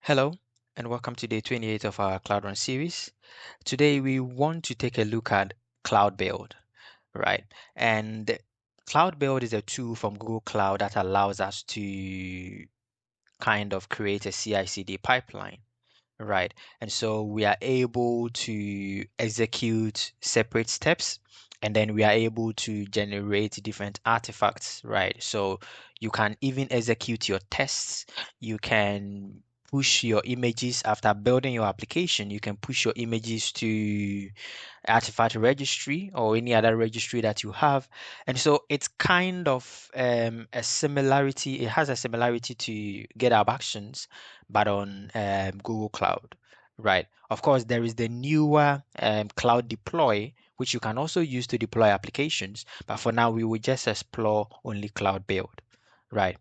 Hello, and welcome to day 28 of our Cloud Run series. Today, we want to take a look at Cloud Build, right? And Cloud Build is a tool from Google Cloud that allows us to kind of create a CI/CD pipeline, right? And so we are able to execute separate steps, and then we are able to generate different artifacts, right? So you can even execute your tests. You can push your images after building your application. You can push your images to artifact registry or any other registry that you have. And so it's kind of a similarity, it has a similarity to GitHub Actions, but on Google Cloud, right? Of course, there is the newer Cloud Deploy, which you can also use to deploy applications. But for now, we will just explore only Cloud Build, right?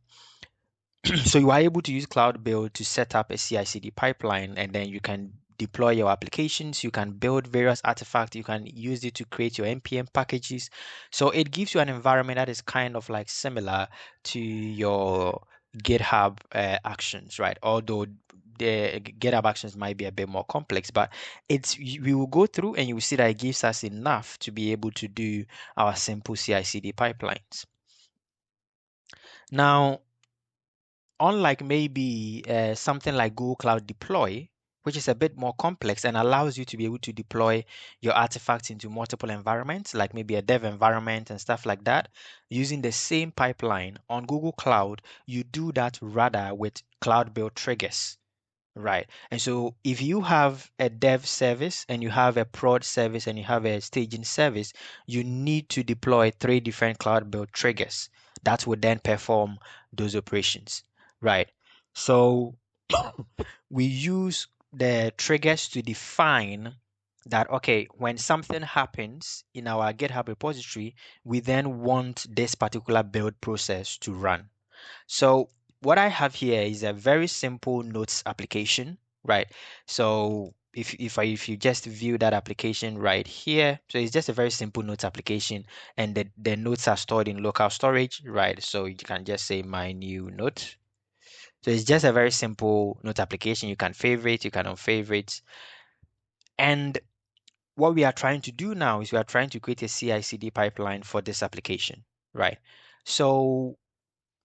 So you are able to use Cloud Build to set up a CI/CD pipeline, and then you can deploy your applications. You can build various artifacts. You can use it to create your npm packages. So it gives you an environment that is kind of like similar to your GitHub Actions, right? Although the GitHub Actions might be a bit more complex, but we will go through and you will see that it gives us enough to be able to do our simple CI/CD pipelines. Now, unlike maybe something like Google Cloud Deploy, which is a bit more complex and allows you to be able to deploy your artifacts into multiple environments, like maybe a dev environment and stuff like that, using the same pipeline on Google Cloud, you do that rather with Cloud Build triggers. Right. And so if you have a dev service and you have a prod service and you have a staging service, you need to deploy three different Cloud Build triggers that would then perform those operations. Right. So we use the triggers to define that, okay, when something happens in our GitHub repository, we then want this particular build process to run. So what I have here is a very simple notes application, right? So if you just view that application right here, so it's just a very simple notes application, and the notes are stored in local storage, right? So you can just say my new note. So it's just a very simple note application. You can favorite, you can unfavorite. And what we are trying to do now is we are trying to create a CI/CD pipeline for this application, right? So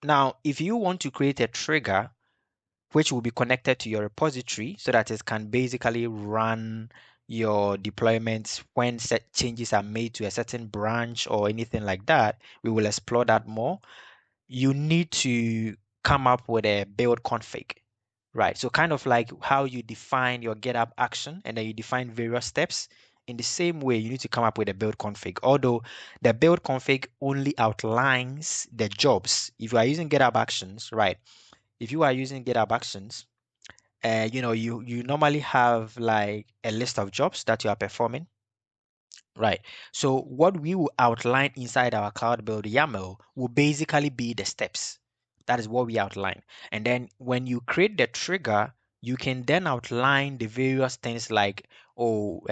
now, if you want to create a trigger which will be connected to your repository so that it can basically run your deployments when set changes are made to a certain branch or anything like that, we will explore that more. You need to come up with a build config, right? So kind of like how you define your GitHub action and then you define various steps. In the same way, you need to come up with a build config. Although the build config only outlines the jobs. If you are using GitHub Actions, right? If you are using GitHub Actions, you normally have like a list of jobs that you are performing, right? So what we will outline inside our Cloud Build YAML will basically be the steps. That is what we outline. And then when you create the trigger, you can then outline the various things like, oh,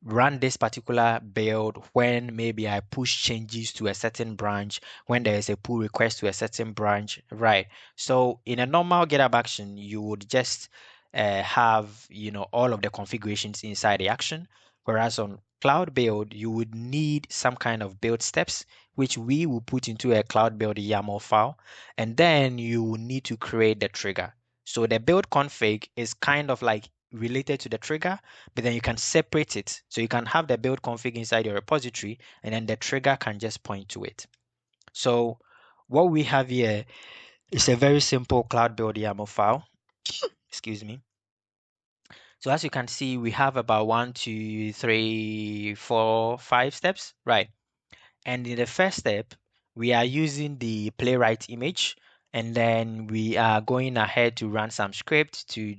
run this particular build when maybe I push changes to a certain branch, when there is a pull request to a certain branch, right? So in a normal GitHub action, you would just have, all of the configurations inside the action. Whereas on Cloud Build, you would need some kind of build steps, which we will put into a Cloud Build YAML file. And then you will need to create the trigger. So the build config is kind of like related to the trigger, but then you can separate it. So you can have the build config inside your repository, and then the trigger can just point to it. So what we have here is a very simple Cloud Build YAML file. Excuse me. So as you can see, we have about 1, 2, 3, 4, 5 steps, right? And in the first step, we are using the playwright image, and then we are going ahead to run some script to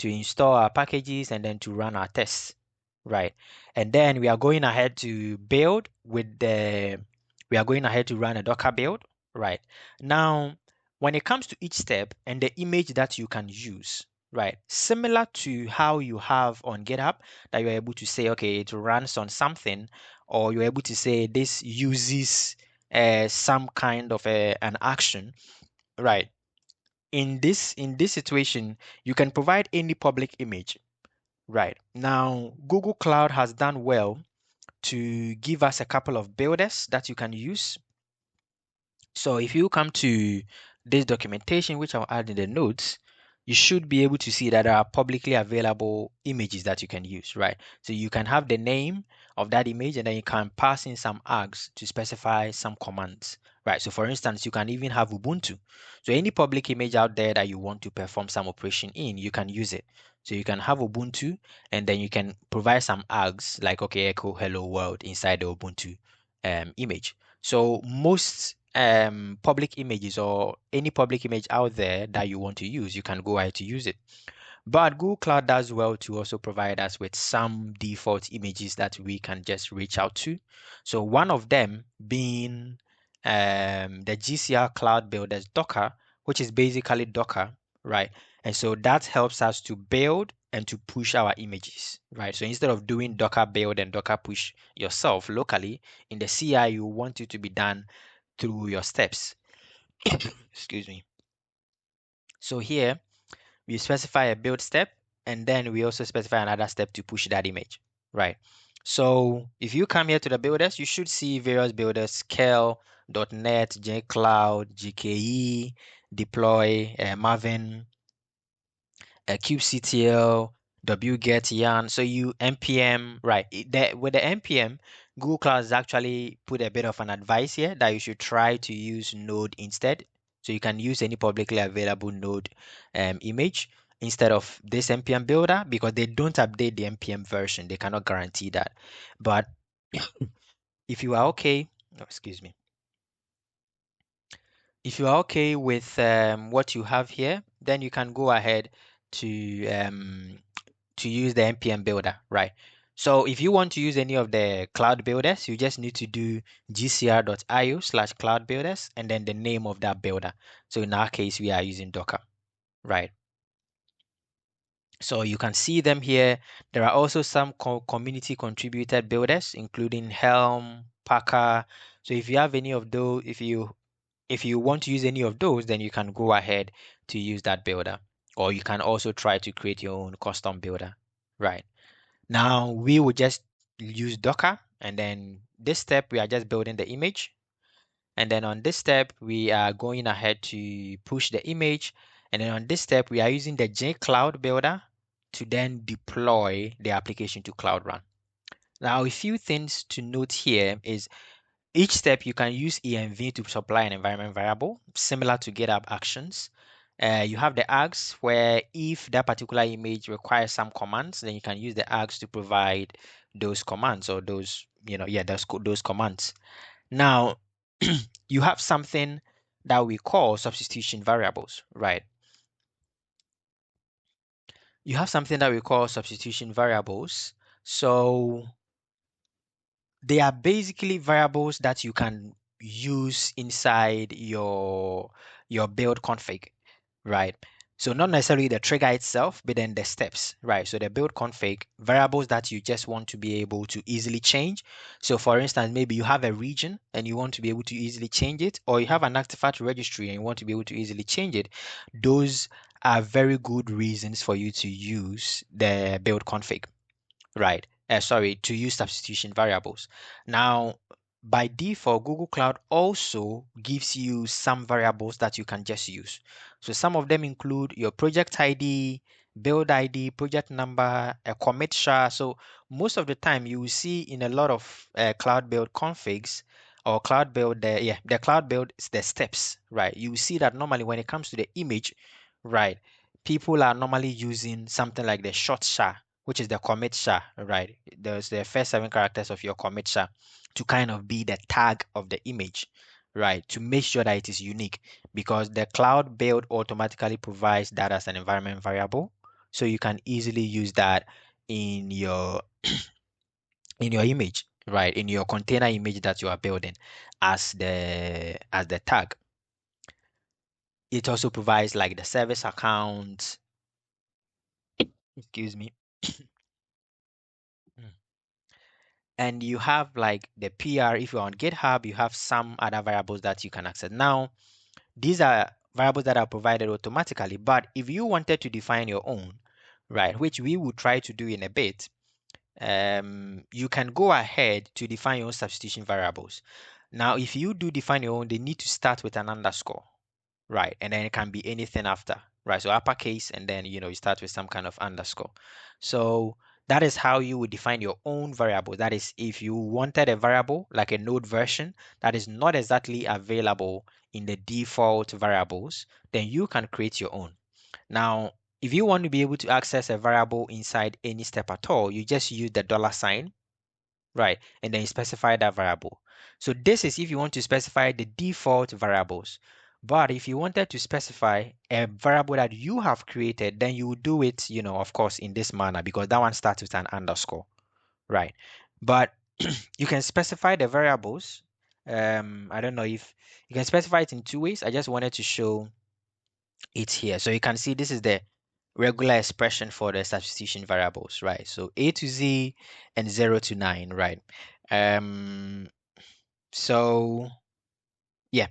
install our packages and then to run our tests, right? And then we are going ahead to build we are going ahead to run a Docker build, right? Now, when it comes to each step and the image that you can use, right? Similar to how you have on GitHub that you're able to say, okay, it runs on something, or you're able to say this uses some kind of an action, right? in this situation, you can provide any public image. Right. Now, Google Cloud has done well to give us a couple of builders that you can use. So if you come to this documentation, which I'll add in the notes, you should be able to see that there are publicly available images that you can use, right? So you can have the name of that image and then you can pass in some args to specify some commands, right? So for instance, you can even have Ubuntu. So any public image out there that you want to perform some operation in, you can use it. So you can have Ubuntu and then you can provide some args like, okay, echo hello world inside the Ubuntu image. So most public images or any public image out there that you want to use, you can go ahead to use it. But Google Cloud does well to also provide us with some default images that we can just reach out to. So one of them being the GCR Cloud Builders Docker, which is basically Docker, right? And so that helps us to build and to push our images, right? So instead of doing Docker build and Docker push yourself locally in the CI, you want it to be done through your steps. Excuse me. So here we specify a build step and then we also specify another step to push that image, right? So if you come here to the builders, you should see various builders, Curl, .NET, JCloud, GKE, Deploy, Maven, kubectl, wget, yarn. So you npm, right? With the npm, Google Cloud has actually put a bit of an advice here that you should try to use Node instead. So you can use any publicly available Node image instead of this npm builder because they don't update the npm version. They cannot guarantee that. But if you are okay, oh, excuse me, if you are okay with what you have here, then you can go ahead to use the npm builder, right? So if you want to use any of the cloud builders, you just need to do gcr.io/cloud builders and then the name of that builder. So in our case, we are using Docker, right? So you can see them here. There are also some community contributed builders, including Helm, Packer. So if you have any of those, if you want to use any of those, then you can go ahead to use that builder. Or you can also try to create your own custom builder, right? Now we will just use Docker, and then this step we are just building the image. And then on this step, we are going ahead to push the image. And then on this step, we are using the JCloud builder to then deploy the application to Cloud Run. Now, a few things to note here is each step you can use env to supply an environment variable, similar to GitHub Actions. You have the args where if that particular image requires some commands, then you can use the args to provide those commands or those, those commands. Now, you have something that we call substitution variables, right? You have something that we call substitution variables. So they are basically variables that you can use inside your build config, right? So not necessarily the trigger itself, but then the steps, right? So the build config variables that you just want to be able to easily change. So for instance, maybe you have a region and you want to be able to easily change it, or you have an artifact registry and you want to be able to easily change it. Those are very good reasons for you to use the build config, right? Sorry, to use substitution variables. Now, by default, Google Cloud also gives you some variables that you can just use. So some of them include your project ID, build ID, project number, a commit SHA. So most of the time you will see in a lot of cloud build configs or cloud build, the cloud build is the steps, right? You will see that normally when it comes to the image, right, people are normally using something like the short SHA, which is the commit SHA, right? There's the first 7 characters of your commit SHA to kind of be the tag of the image, right? To make sure that it is unique because the cloud build automatically provides that as an environment variable. So you can easily use that in your in your image, right? In your container image that you are building as the tag. It also provides like the service account, excuse me. And you have like the PR. If you're on GitHub, you have some other variables that you can access. Now, these are variables that are provided automatically. But if you wanted to define your own, right, which we will try to do in a bit, you can go ahead to define your own substitution variables. Now, if you do define your own, they need to start with an underscore, right? And then it can be anything after, right? So uppercase, and then, you start with some kind of underscore. So that is how you would define your own variable. That is, if you wanted a variable like a node version that is not exactly available in the default variables, then you can create your own. Now, if you want to be able to access a variable inside any step at all, you just use the $sign, right? And then you specify that variable. So this is if you want to specify the default variables. But if you wanted to specify a variable that you have created, then you would do it, of course, in this manner, because that one starts with an underscore, right? But you can specify the variables. I don't know if you can specify it in two ways. I just wanted to show it here. So you can see this is the regular expression for the substitution variables, right? So A to Z and 0 to 9, right? Um, so yeah,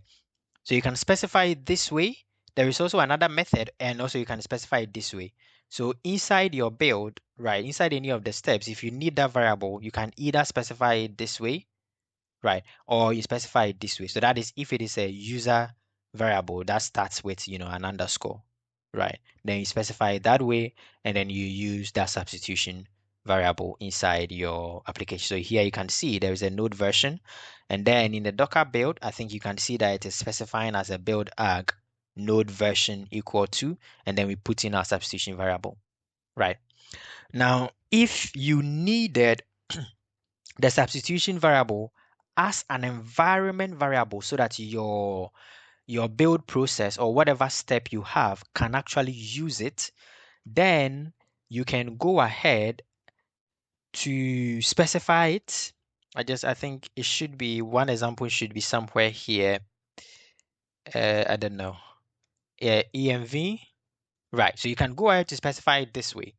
so you can specify it this way. There is also another method, and also you can specify it this way. So inside your build, right, inside any of the steps, if you need that variable, you can either specify it this way, right? Or you specify it this way. So that is if it is a user variable that starts with, an underscore, right? Then you specify it that way, and then you use that substitution variable inside your application. So here you can see there is a node version, and then in the Docker build, I think you can see that it is specifying as a build arg node version equal to, and then we put in our substitution variable, right? Now, if you needed the substitution variable as an environment variable so that your build process or whatever step you have can actually use it, then you can go ahead to specify it. I think it should be, one example should be somewhere here. I don't know. env, right? So you can go ahead to specify it this way.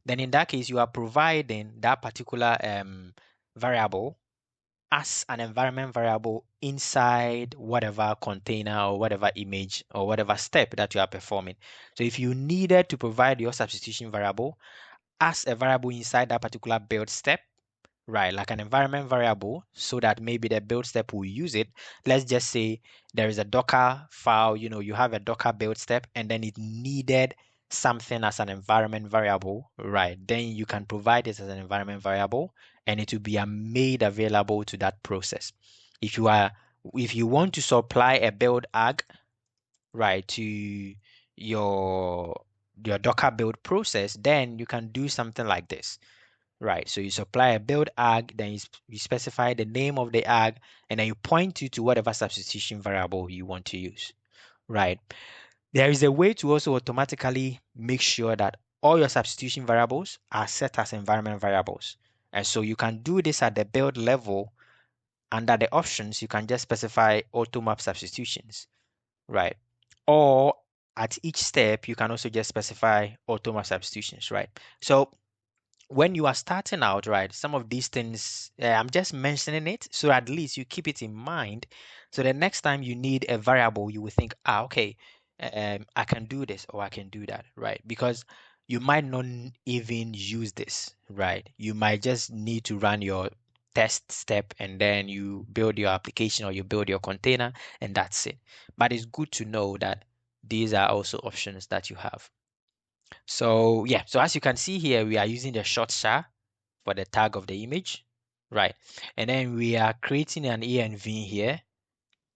Then in that case, you are providing that particular variable as an environment variable inside whatever container or whatever image or whatever step that you are performing. So if you needed to provide your substitution variable as a variable inside that particular build step, right, like an environment variable, so that maybe the build step will use it. Let's just say there is a Docker file, you have a Docker build step, and then it needed something as an environment variable, right? Then you can provide it as an environment variable, and it will be made available to that process. If you want to supply a build arg, right, to your Docker build process, then you can do something like this. Right, so you supply a build arg, then you specify the name of the arg, and then you point to whatever substitution variable you want to use. Right. There is a way to also automatically make sure that all your substitution variables are set as environment variables. And so you can do this at the build level. Under the options, you can just specify automap substitutions. Right. Or at each step, you can also just specify automap substitutions. Right. So when you are starting out, right, some of these things, I'm just mentioning it so at least you keep it in mind. So the next time you need a variable, you will think, okay, I can do this or I can do that, right? Because you might not even use this, right? You might just need to run your test step and then you build your application or you build your container and that's it. But it's good to know that these are also options that you have. So yeah, so as you can see here, we are using the short SHA for the tag of the image, right? And then we are creating an env here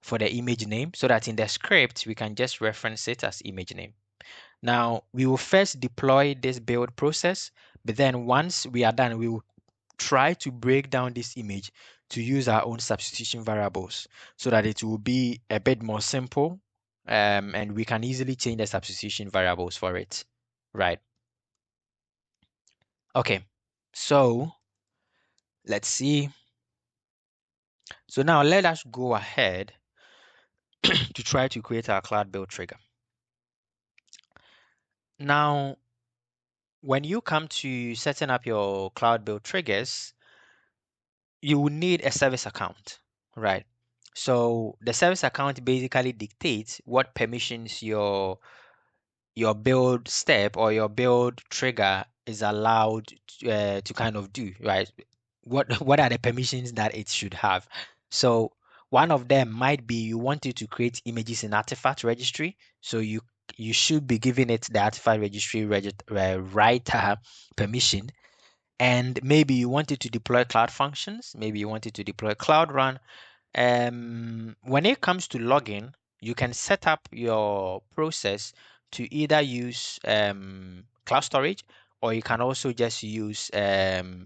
for the image name so that in the script, we can just reference it as image name. Now, we will first deploy this build process, but then once we are done, we will try to break down this image to use our own substitution variables so that it will be a bit more simple, and we can easily change the substitution variables for it, right? Okay, so let's see. So now let us go ahead to try to create our cloud build trigger. Now, when you come to setting up your cloud build triggers, you will need a service account, right? So the service account basically dictates what permissions your build step or your build trigger is allowed to kind of do, right? What are the permissions that it should have? So one of them might be you want it to create images in artifact registry. So you should be giving it the artifact registry writer permission. And maybe you want it to deploy cloud functions. Maybe you want it to deploy Cloud Run. When it comes to login, you can set up your process to either use cloud storage, or you can also just use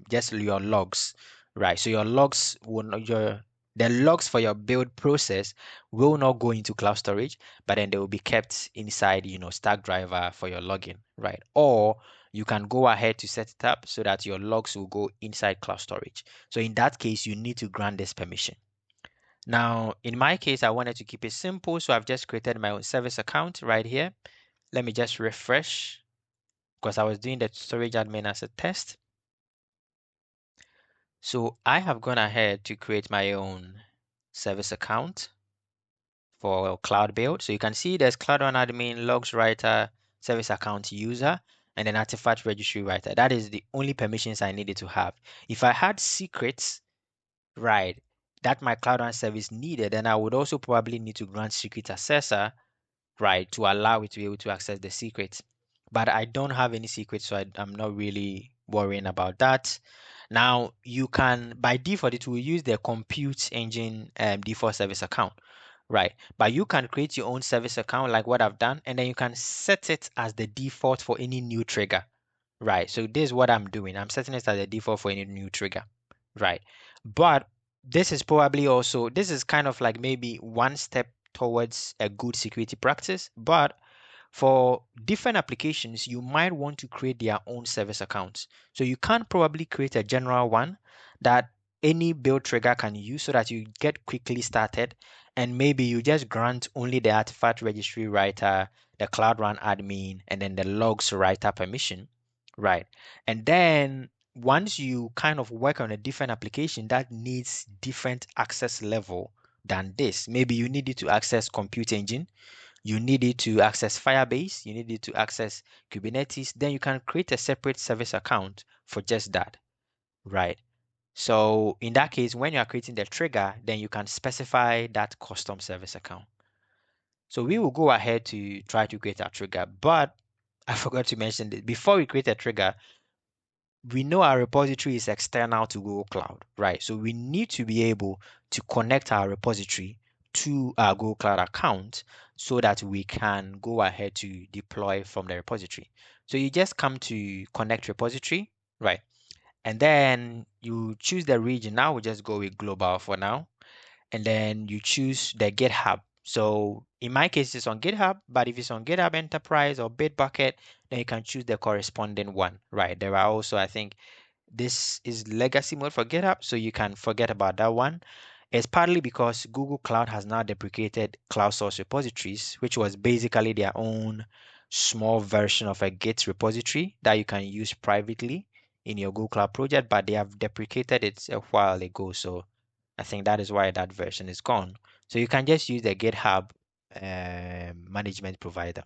just your logs, right? So your logs will not, your the logs for your build process will not go into cloud storage, but then they will be kept inside, Stackdriver for your login, right? Or you can go ahead to set it up so that your logs will go inside cloud storage. So in that case, you need to grant this permission. Now, in my case, I wanted to keep it simple, so I've just created my own service account right here. Let me just refresh because I was doing the storage admin as a test. So I have gone ahead to create my own service account for cloud build. So you can see there's Cloud Run admin, logs writer, service account user, and then artifact registry writer. That is the only permissions I needed to have. If I had secrets, right, that my Cloud Run service needed, then I would also probably need to grant secret accessor, right, to allow it to be able to access the secrets. But I don't have any secrets, so I'm not really worrying about that. Now, you can, by default, it will use the compute engine default service account, right? But you can create your own service account like what I've done, and then you can set it as the default for any new trigger, right? So this is what I'm doing. I'm setting it as the default for any new trigger, right? But this is kind of like maybe one step towards a good security practice, but for different applications, you might want to create their own service accounts. So you can probably create a general one that any build trigger can use so that you get quickly started. And maybe you just grant only the artifact registry writer, the Cloud Run admin, and then the logs writer permission, right? And then once you kind of work on a different application that needs different access level than this, maybe you need it to access compute engine, you need it to access Firebase, you need it to access Kubernetes, then you can create a separate service account for just that, right? So in that case, when you are creating the trigger, then you can specify that custom service account. So we will go ahead to try to create our trigger, but I forgot to mention that before we create a trigger, we know our repository is external to Google Cloud, right? So we need to be able to connect our repository to our Google Cloud account so that we can go ahead to deploy from the repository. So you just come to connect repository, right? And then you choose the region. Now we'll just go with global for now, and then you choose the GitHub. So in my case, it's on GitHub, but if it's on GitHub Enterprise or Bitbucket, then you can choose the corresponding one, right? There are also, I think, this is legacy mode for GitHub, so you can forget about that one. It's partly because Google Cloud has now deprecated cloud source repositories, which was basically their own small version of a Git repository that you can use privately in your Google Cloud project, but they have deprecated it a while ago. So I think that is why that version is gone. So you can just use the GitHub management provider.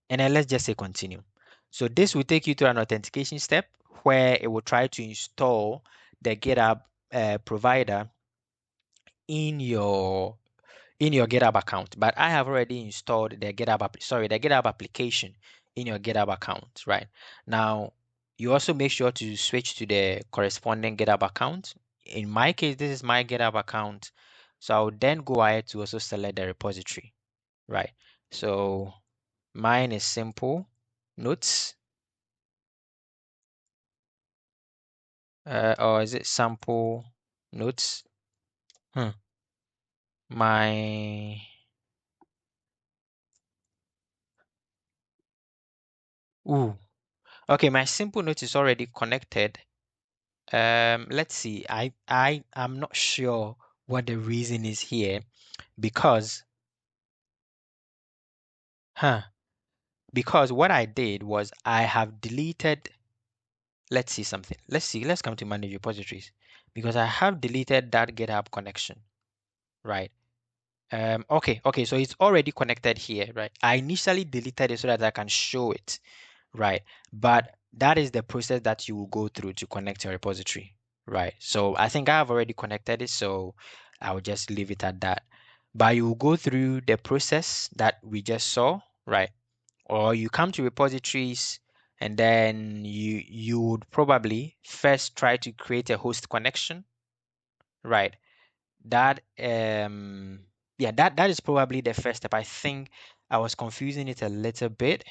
And then let's just say continue. So this will take you to an authentication step where it will try to install the GitHub provider in your GitHub account. But I have already installed the GitHub application in your GitHub account, right? Now, you also make sure to switch to the corresponding GitHub account. In my case, this is my GitHub account. So I'll then go ahead to also select the repository, right? So mine is simple notes, or is it sample notes? Hmm. My ooh, okay, my simple note is already connected. Let's see. I'm not sure what the reason is here because, huh? Because what I did was I have deleted. Let's see something. Let's see. Let's come to manage repositories because I have deleted that GitHub connection, right? Okay, so it's already connected here, right? I initially deleted it so that I can show it, right? But that is the process that you will go through to connect your repository, right? So I think I have already connected it, so I will just leave it at that. But you will go through the process that we just saw, right? Or you come to repositories and then you would probably first try to create a host connection, right? That yeah, that is probably the first step. I think I was confusing it a little bit.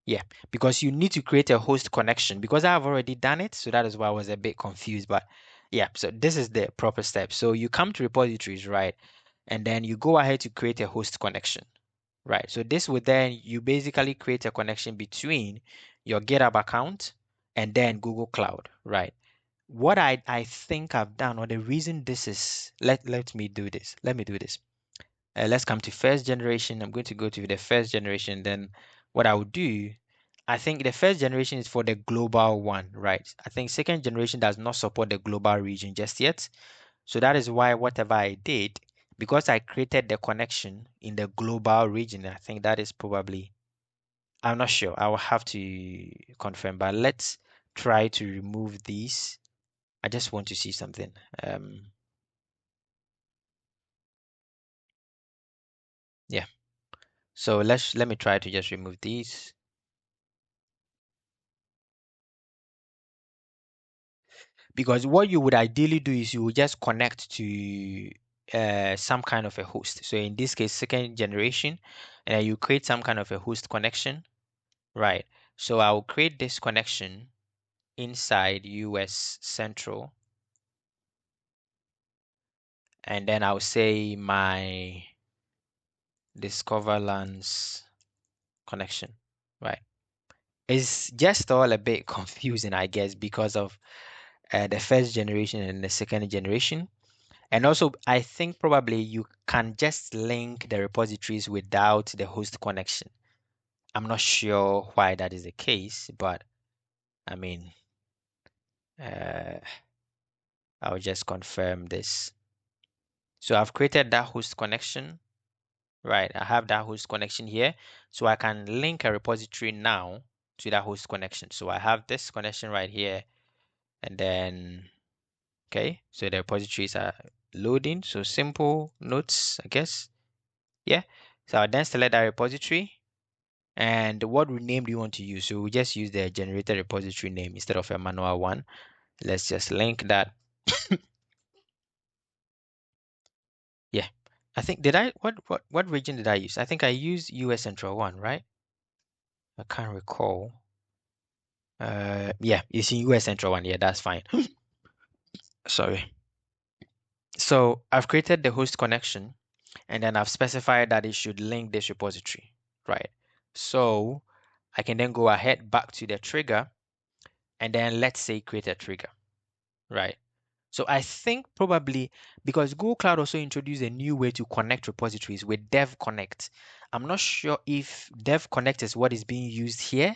Yeah, because you need to create a host connection because I have already done it, so that is why I was a bit confused. But yeah, so this is the proper step. So you come to repositories, right? And then you go ahead to create a host connection, right? So this would then you basically create a connection between your GitHub account and then Google Cloud, right? What I think I've done, or the reason this is, let me do this. Let me do this. Let's come to first generation. I'm going to go to the first generation. Then what I will do, I think the first generation is for the global one, right? I think second generation does not support the global region just yet. So that is why whatever I did, because I created the connection in the global region, I think that is probably, I'm not sure. I will have to confirm, but let's try to remove these. I just want to see something. Yeah. So let me try to just remove these. Because what you would ideally do is you would just connect to some kind of a host. So in this case, second generation, and you create some kind of a host connection, right? So I'll create this connection inside US Central, and then I'll say my Discover Lands connection, right? It's just all a bit confusing, I guess, because of the first generation and the second generation. And also, I think probably you can just link the repositories without the host connection. I'm not sure why that is the case, but I mean, uh, I'll just confirm this. So I've created that host connection, right? I have that host connection here. So I can link a repository now to that host connection. So I have this connection right here, and then, okay, so the repositories are loading. So simple notes, I guess. Yeah. So I'll then select that repository. And what name do you want to use? So we just use the generated repository name instead of a manual one. Let's just link that. Yeah. I think did I what region did I use? I think I used US Central 1, right? I can't recall. Yeah, it's in US Central 1. Yeah, that's fine. Sorry. So I've created the host connection and then I've specified that it should link this repository, right? So I can then go ahead back to the trigger and then let's say create a trigger, right? So I think probably because Google Cloud also introduced a new way to connect repositories with Dev Connect. I'm not sure if Dev Connect is what is being used here,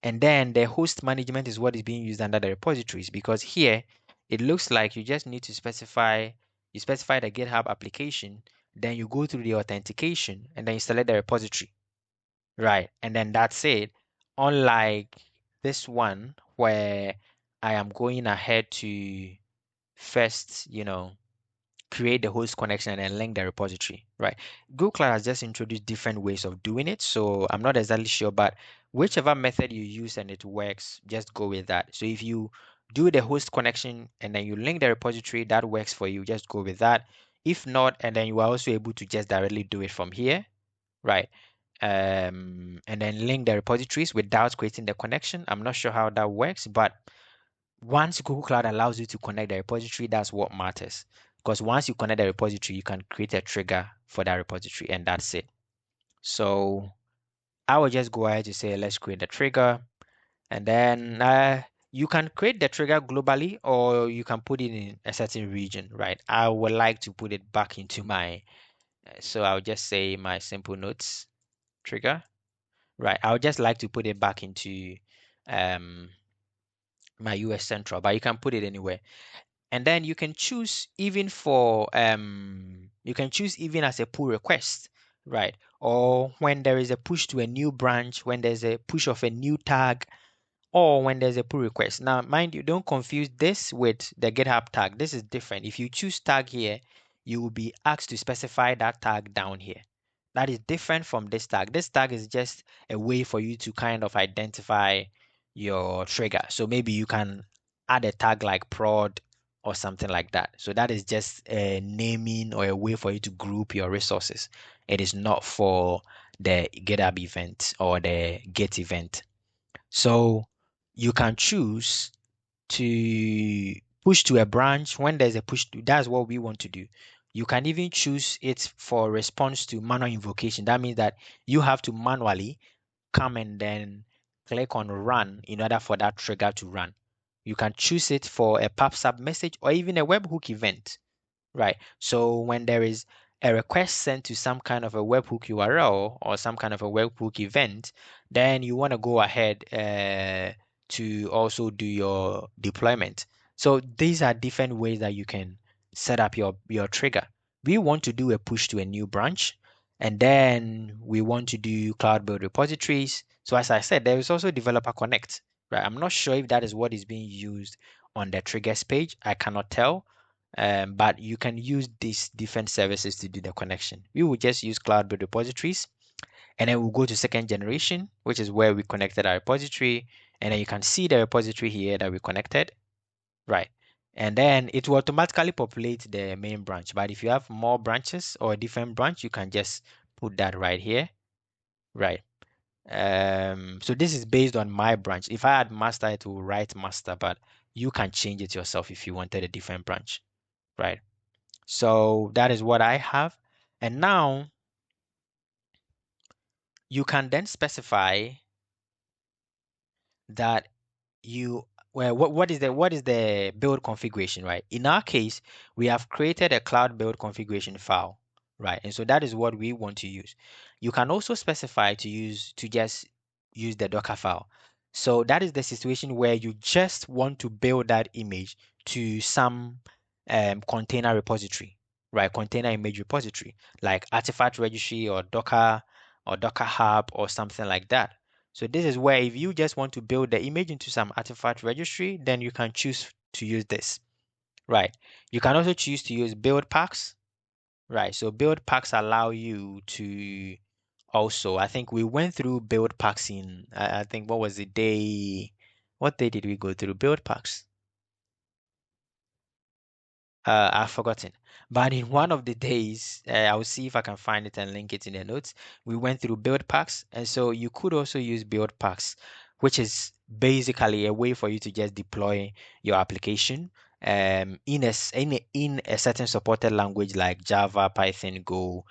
and then the host management is what is being used under the repositories. Because here it looks like you just need to specify the GitHub application, then you go through the authentication, and then you select the repository, right? And then that's it. Unlike this one where I am going ahead to first, create the host connection and then link the repository, right? Google Cloud has just introduced different ways of doing it, so I'm not exactly sure, but whichever method you use and it works, just go with that. So if you do the host connection and then you link the repository, that works for you, just go with that. If not, and then you are also able to just directly do it from here, right? And then link the repositories without creating the connection. I'm not sure how that works, but once Google Cloud allows you to connect the repository, that's what matters. Because once you connect the repository, you can create a trigger for that repository, and that's it. So I will just go ahead to say, let's create the trigger, and then you can create the trigger globally, or you can put it in a certain region, right? I would like to put it back into my, so I'll just say my simple notes trigger, right? I would just like to put it back into um, my US Central, but you can put it anywhere. And then you can choose even for you can choose even as a pull request, right? Or when there is a push to a new branch, when there's a push of a new tag, or when there's a pull request. Now, mind you, don't confuse this with the GitHub tag. This is different. If you choose tag here, you will be asked to specify that tag down here. That is different from this tag. This tag is just a way for you to kind of identify your trigger. So maybe you can add a tag like prod or something like that. So that is just a naming or a way for you to group your resources. It is not for the GitHub event or the Git event. So you can choose to push to a branch when there's a push to, that's what we want to do. You can even choose it for response to manual invocation. That means that you have to manually come and then click on run in order for that trigger to run. You can choose it for a PubSub message or even a webhook event. Right. So when there is a request sent to some kind of a webhook URL or some kind of a webhook event, then you want to go ahead to also do your deployment. So these are different ways that you can set up your trigger. We want to do a push to a new branch, and then we want to do cloud build repositories. So as I said, there is also developer connect. Right. I'm not sure if that is what is being used on the triggers page. I cannot tell, but you can use these different services to do the connection. We will just use cloud build repositories, and then we'll go to second generation, which is where we connected our repository. And then you can see the repository here that we connected, right? And then it will automatically populate the main branch. But if you have more branches or a different branch, you can just put that right here, right? So this is based on my branch. If I had master, it will write master, but you can change it yourself if you wanted a different branch, right? So that is what I have. And now you can then specify that you, well, what is the build configuration, right? In our case, we have created a cloud build configuration file, right? And so that is what we want to use. You can also specify to just use the Docker file. So that is the situation where you just want to build that image to some container repository, right? Container image repository like artifact registry or Docker Hub or something like that. So this is where if you just want to build the image into some artifact registry, then you can choose to use this, right? You can also choose to use build packs, right? So build packs allow you to also, I think we went through build packs in, I think what was the day, what day did we go through build packs? I've forgotten. But in one of the days, I'll see if I can find it and link it in the notes. We went through build packs, and so you could also use build packs, which is basically a way for you to just deploy your application in a certain supported language like Java, Python, Go,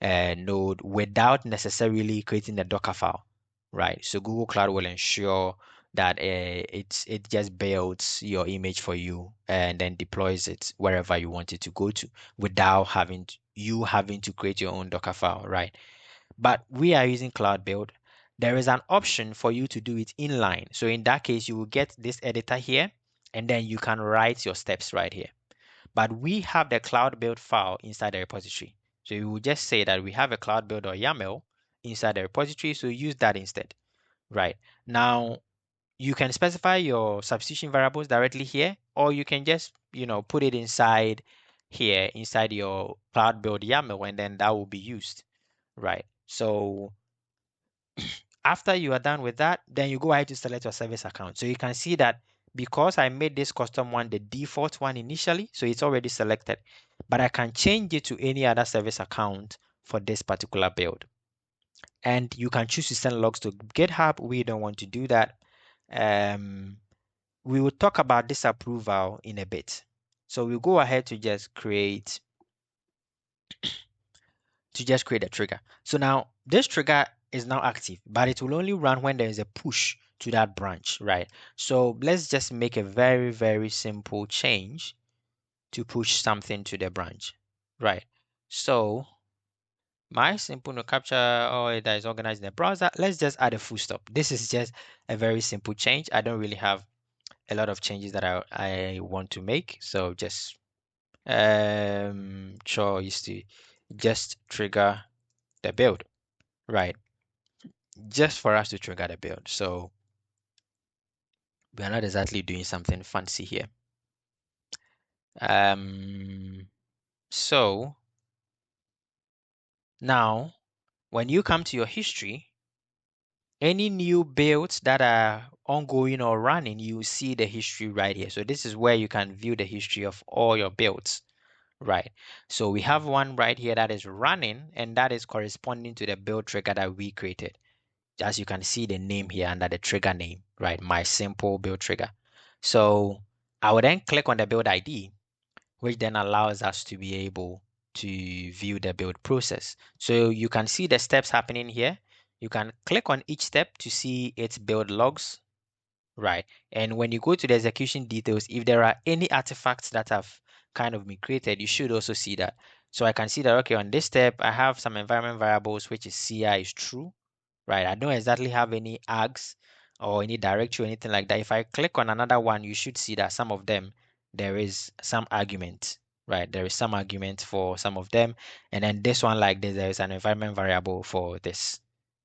Node without necessarily creating a Docker file, right? So Google Cloud will ensure that it just builds your image for you and then deploys it wherever you want it to go to without having to create your own Docker file, right? But we are using Cloud Build. There is an option for you to do it inline. So in that case, you will get this editor here, and then you can write your steps right here. But we have the cloud build file inside the repository. So you will just say that we have a cloud build or YAML inside the repository. So use that instead, right? Now you can specify your substitution variables directly here, or you can just, put it inside here, inside your cloud build YAML, and then that will be used, right? So after you are done with that, then you go ahead to select your service account. So you can see that because I made this custom one the default one initially, so it's already selected, but I can change it to any other service account for this particular build. And you can choose to send logs to GitHub. We don't want to do that. We will talk about disapproval in a bit. So we'll go ahead to just create a trigger. So now this trigger is now active, but it will only run when there is a push to that branch, right? So let's just make a very, very simple change to push something to the branch, right? So my simple no capture that is organized in the browser, let's just add a full stop. This is just a very simple change. I don't really have a lot of changes that I want to make. So just choice to just trigger the build, right? Just for us to trigger the build. So we are not exactly doing something fancy here. So now when you come to your history, any new builds that are ongoing or running, you see the history right here. So this is where you can view the history of all your builds, right? So we have one right here that is running, and that is corresponding to the build trigger that we created. As you can see the name here under the trigger name, right? My simple build trigger. So I will then click on the build ID, which then allows us to be able to view the build process. So you can see the steps happening here. You can click on each step to see its build logs, right? And when you go to the execution details, if there are any artifacts that have kind of been created, you should also see that. So I can see that, okay, on this step, I have some environment variables, which is CI is true, right? I don't exactly have any args or any directory or anything like that. If I click on another one, you should see that some of them, there is some argument, right? There is some argument for some of them. And then this one like this, there is an environment variable for this,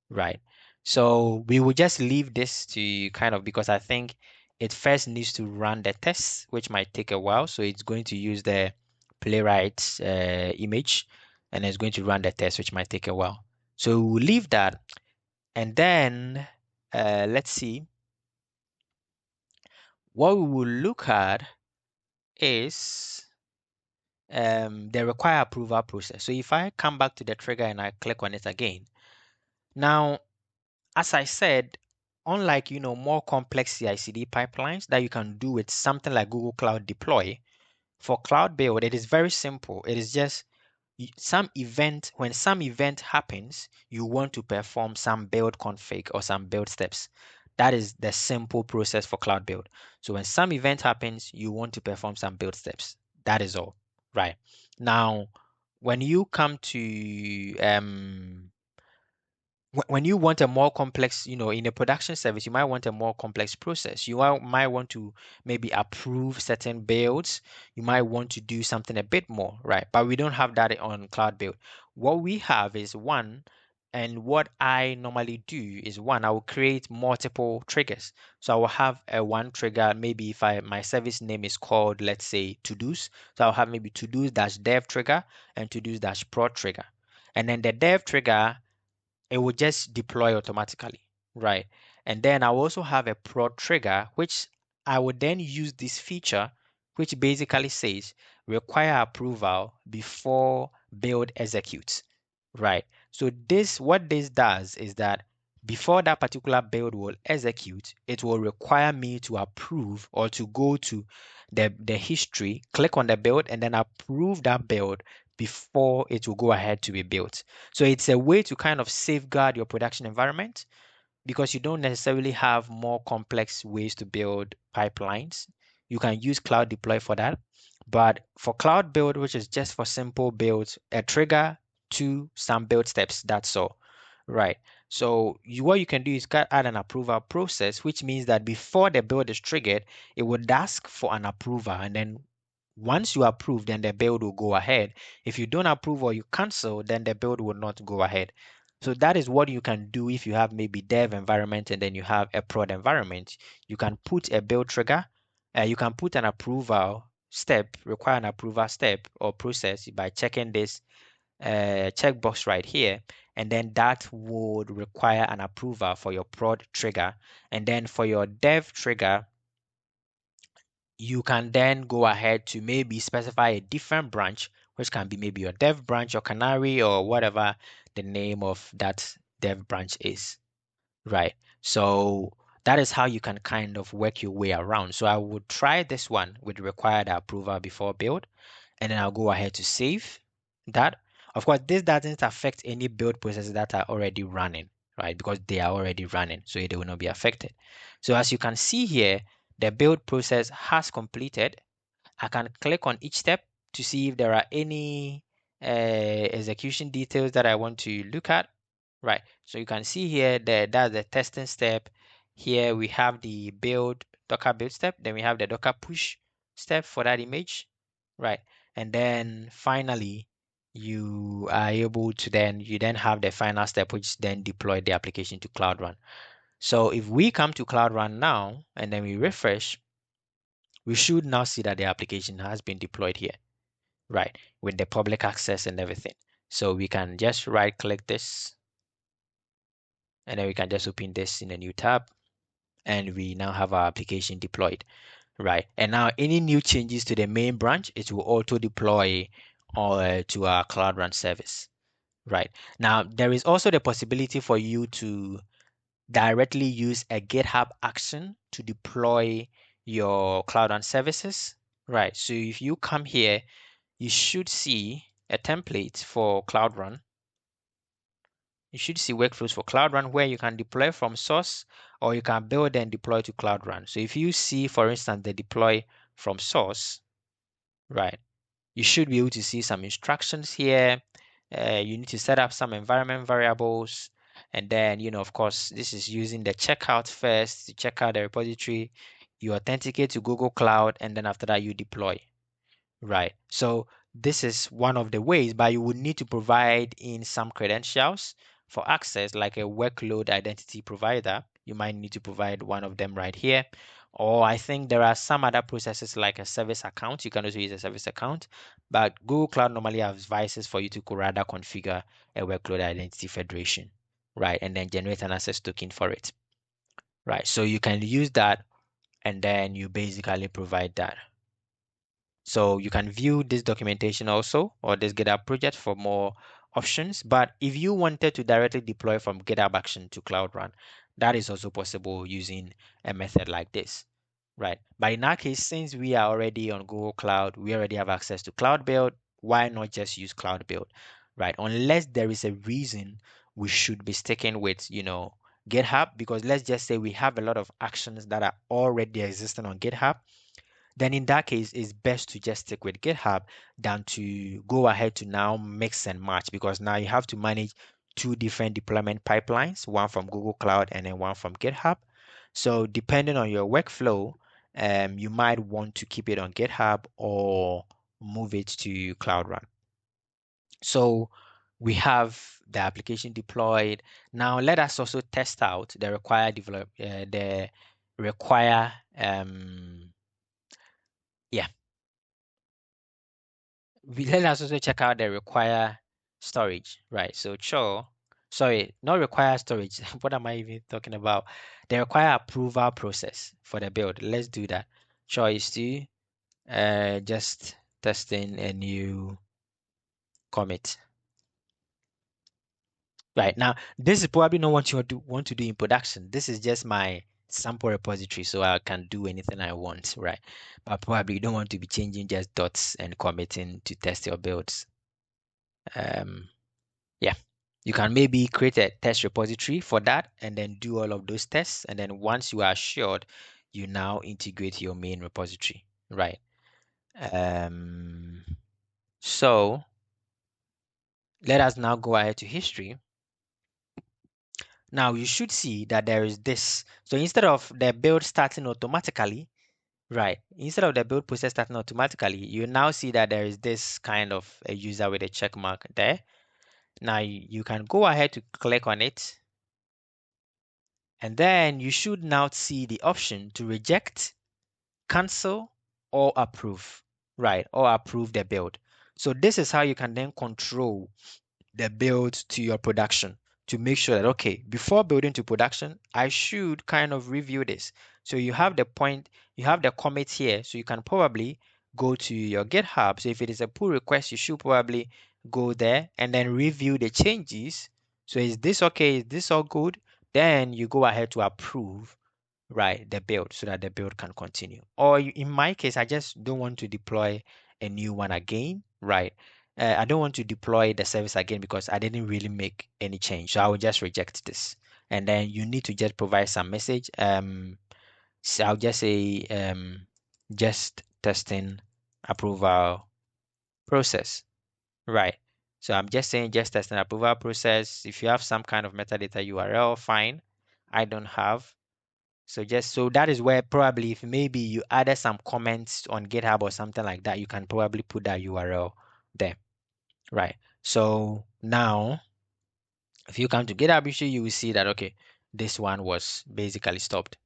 right? So we will just leave this to kind of, because I think it first needs to run the tests, which might take a while. So it's going to use the playwright image, and it's going to run the test, which might take a while. So we'll leave that. And then let's see, what we will look at is the require approval process. So if I come back to the trigger and I click on it again, now, as I said, unlike, more complex CI/CD pipelines that you can do with something like Google Cloud Deploy, for Cloud Build, it is very simple. It is just when some event happens, you want to perform some build config or some build steps. That is the simple process for Cloud Build. So when some event happens, you want to perform some build steps. That is all, right? Now, when you come to when you want a more complex, in a production service, you might want a more complex process. You might want to maybe approve certain builds. You might want to do something a bit more, right? But we don't have that on Cloud Build. What we have is one, and what I normally do is one, I will create multiple triggers. So I will have a one trigger, maybe if my service name is called, let's say, to-dos. So I'll have maybe to-dos dash dev trigger and to-dos dash prod trigger. And then the dev trigger, it will just deploy automatically, right? And then I will also have a prod trigger, which I would then use this feature, which basically says require approval before build executes, right? So what this does is that before that particular build will execute, it will require me to approve or to go to the history, click on the build, and then approve that build before it will go ahead to be built. So it's a way to kind of safeguard your production environment, because you don't necessarily have more complex ways to build pipelines. You can use Cloud Deploy for that. But for Cloud Build, which is just for simple builds, a trigger to some build steps, that's all. Right. So what you can do is add an approval process, which means that before the build is triggered, it would ask for an approval. And then once you approve, then the build will go ahead. If you don't approve or you cancel, then the build will not go ahead. So that is what you can do if you have maybe dev environment and then you have a prod environment. You can put a build trigger, you can put an approval step, require an approval step or process by checking this checkbox right here, and then that would require an approval for your prod trigger. And then for your dev trigger, you can then go ahead to maybe specify a different branch, which can be maybe your dev branch or canary or whatever the name of that dev branch is, right? So that is how you can kind of work your way around. So I would try this one with required approval before build, and then I'll go ahead to save that. Of course, this doesn't affect any build processes that are already running, right? Because they are already running, so they will not be affected. So as you can see here, the build process has completed. I can click on each step to see if there are any execution details that I want to look at. Right. So you can see here that that's the testing step. Here we have the build Docker build step. Then we have the Docker push step for that image, right? And then finally, you are able to you then have the final step, which then deploy the application to Cloud Run. So if we come to Cloud Run now and then we refresh, we should now see that the application has been deployed here, right? With the public access and everything. So we can just right click this and then we can just open this in a new tab and we now have our application deployed, right? And now any new changes to the main branch, it will auto deploy to our Cloud Run service, right? Now, there is also the possibility for you to directly use a GitHub action to deploy your Cloud Run services, right? So if you come here, you should see a template for Cloud Run. You should see workflows for Cloud Run where you can deploy from source or you can build and deploy to Cloud Run. So if you see, for instance, the deploy from source, right, you should be able to see some instructions here. You need to set up some environment variables. And then, of course, this is using the checkout first to check out the repository. You authenticate to Google Cloud, and then after that, you deploy. Right. So this is one of the ways, but you would need to provide in some credentials for access, like a workload identity provider. You might need to provide one of them right here. Or I think there are some other processes like a service account. You can also use a service account, but Google Cloud normally advises for you to rather configure a workload identity federation, right? And then generate an access token for it, right? So you can use that and then you basically provide that. So you can view this documentation also or this GitHub project for more options. But if you wanted to directly deploy from GitHub Action to Cloud Run, that is also possible using a method like this, right? But in our case, since we are already on Google Cloud, we already have access to Cloud Build. Why not just use Cloud Build, right? Unless there is a reason we should be sticking with, GitHub, because let's just say we have a lot of actions that are already existing on GitHub, then in that case, it's best to just stick with GitHub than to go ahead to now mix and match, because now you have to manage two different deployment pipelines, one from Google Cloud and then one from GitHub. So depending on your workflow, you might want to keep it on GitHub or move it to Cloud Run. So we have the application deployed. Now let us also test out the require yeah let us also check out the require storage, right? So sorry, not require storage. What am I even talking about? The require approval process for the build. Let's do that. Choice to just testing a new commit. Right now, this is probably not what you want to do in production. This is just my sample repository, so I can do anything I want, right? But probably you don't want to be changing just dots and committing to test your builds. Um, yeah, you can maybe create a test repository for that and then do all of those tests. And then once you are assured, you now integrate your main repository, right? Um, so let us now go ahead to history. Now you should see that there is this. So instead of the build starting automatically, right? Instead of the build process starting automatically, you now see that there is this kind of a user with a check mark there. Now you can go ahead to click on it. And then you should now see the option to reject, cancel, or approve, right? Or approve the build. So this is how you can then control the build to your production to make sure that, okay, before building to production, I should kind of review this. So you have you have the commit here. So you can probably go to your GitHub. So if it is a pull request, you should probably go there and then review the changes. So is this okay? Is this all good? Then you go ahead to approve, right, the build so that the build can continue. Or in my case, I just don't want to deploy a new one again, right? I don't want to deploy the service again because I didn't really make any change. So I will just reject this. And then you need to just provide some message. So I'll just say just testing approval process. Right. So I'm just saying just testing approval process. If you have some kind of metadata URL, fine. I don't have. So just so that is where probably if maybe you added some comments on GitHub or something like that, you can probably put that URL there, right? So now if you come to GitHub issue, you will see that okay, this one was basically stopped.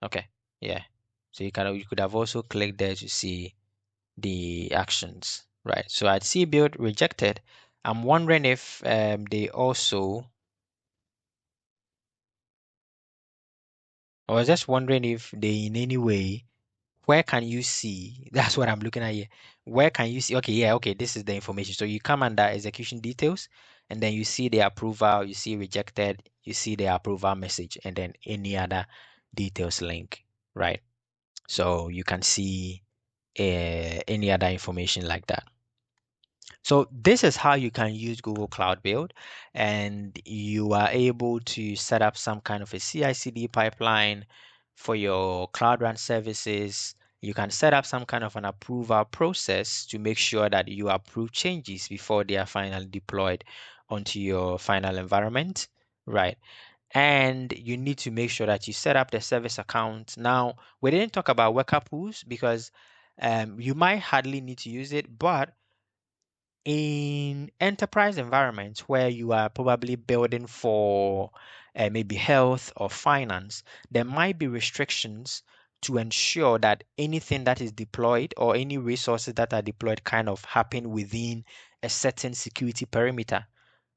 Okay, yeah. So you could have also clicked there to see the actions, right? So I'd see build rejected. I'm wondering if they also, I was just wondering if they in any way, where can you see? That's what I'm looking at here. Where can you see? Okay, yeah, okay, this is the information. So you come under execution details, and then you see the approval, you see rejected, you see the approval message, and then any other details link, right? So you can see any other information like that. So this is how you can use Google Cloud Build, and you are able to set up some kind of a CI/CD pipeline for your Cloud Run services. You can set up some kind of an approval process to make sure that you approve changes before they are finally deployed onto your final environment, right? And you need to make sure that you set up the service account. Now, we didn't talk about worker pools because you might hardly need to use it, but in enterprise environments where you are probably building for maybe health or finance, there might be restrictions to ensure that anything that is deployed or any resources that are deployed kind of happen within a certain security perimeter.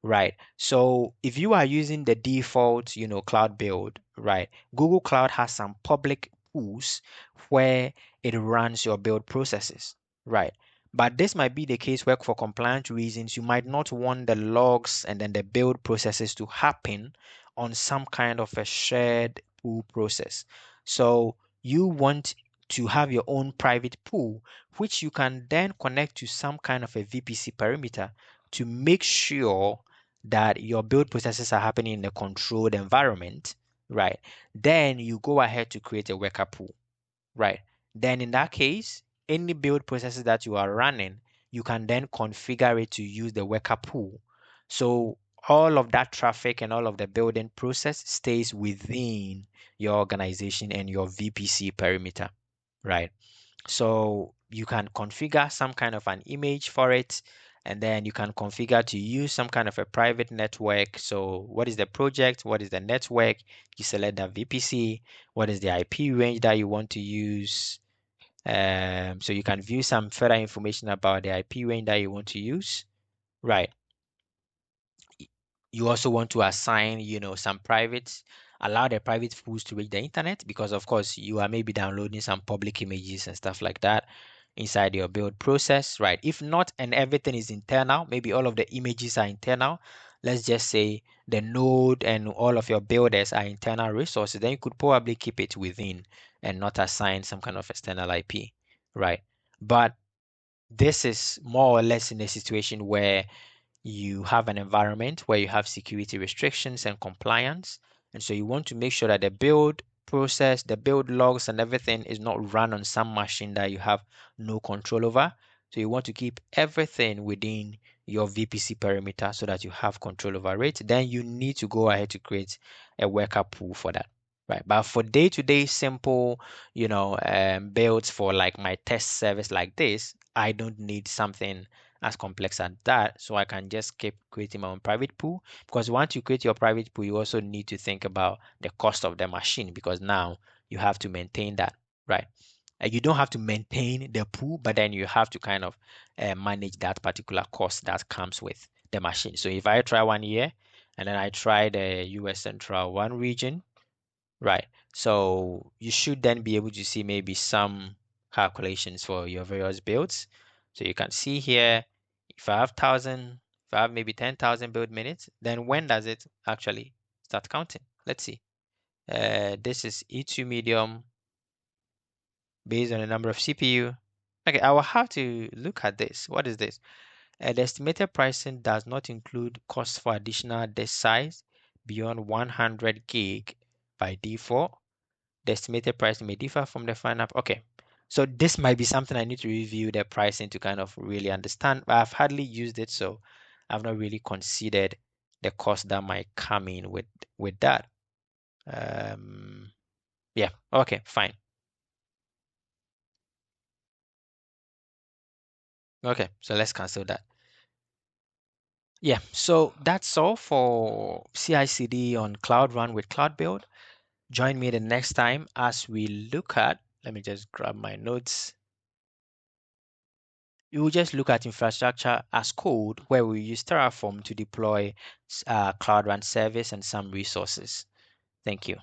Right. So if you are using the default, cloud build, right, Google Cloud has some public pools where it runs your build processes. Right. But this might be the case where, for compliance reasons, you might not want the logs and then the build processes to happen on some kind of a shared pool process. So you want to have your own private pool, which you can then connect to some kind of a VPC perimeter to make sure that your build processes are happening in a controlled environment, right? Then you go ahead to create a worker pool. Right. Then in that case, any build processes that you are running, you can then configure it to use the worker pool. So all of that traffic and all of the building process stays within your organization and your VPC perimeter. Right. So you can configure some kind of an image for it, and then you can configure to use some kind of a private network. So what is the project? What is the network? You select the VPC. What is the IP range that you want to use? So you can view some further information about the IP range that you want to use. Right. You also want to assign, some private, allow the private pools to reach the internet because, of course, you are maybe downloading some public images and stuff like that inside your build process, right? If not, and everything is internal, maybe all of the images are internal. Let's just say the node and all of your builders are internal resources, then you could probably keep it within and not assign some kind of external IP, right? But this is more or less in a situation where you have an environment where you have security restrictions and compliance. And so you want to make sure that the build process, the build logs, and everything is not run on some machine that you have no control over. So you want to keep everything within your VPC perimeter so that you have control over it. Then you need to go ahead to create a worker pool for that. Right. But for day-to-day simple, builds for like my test service like this, I don't need something as complex as that. So I can just keep creating my own private pool. Because once you create your private pool, you also need to think about the cost of the machine because now you have to maintain that, right? You don't have to maintain the pool, but then you have to kind of manage that particular cost that comes with the machine. So if I try 1 year and then I try the US Central one region, right? So you should then be able to see maybe some calculations for your various builds. So you can see here, if I have 1,000, if I have maybe 10,000 build minutes, then when does it actually start counting? Let's see. This is E2 medium based on the number of CPU. Okay, I will have to look at this. What is this? The estimated pricing does not include cost for additional disk size beyond 100 gig by default. The estimated price may differ from the final. Okay. So this might be something I need to review the pricing to kind of really understand. But I've hardly used it, so I've not really considered the cost that might come in with that. Um, yeah, okay, fine. Okay, so let's cancel that. Yeah, so that's all for CI/CD on Cloud Run with Cloud Build. Join me the next time as we look at, let me just grab my notes. We will just look at infrastructure as code where we use Terraform to deploy Cloud Run service and some resources. Thank you.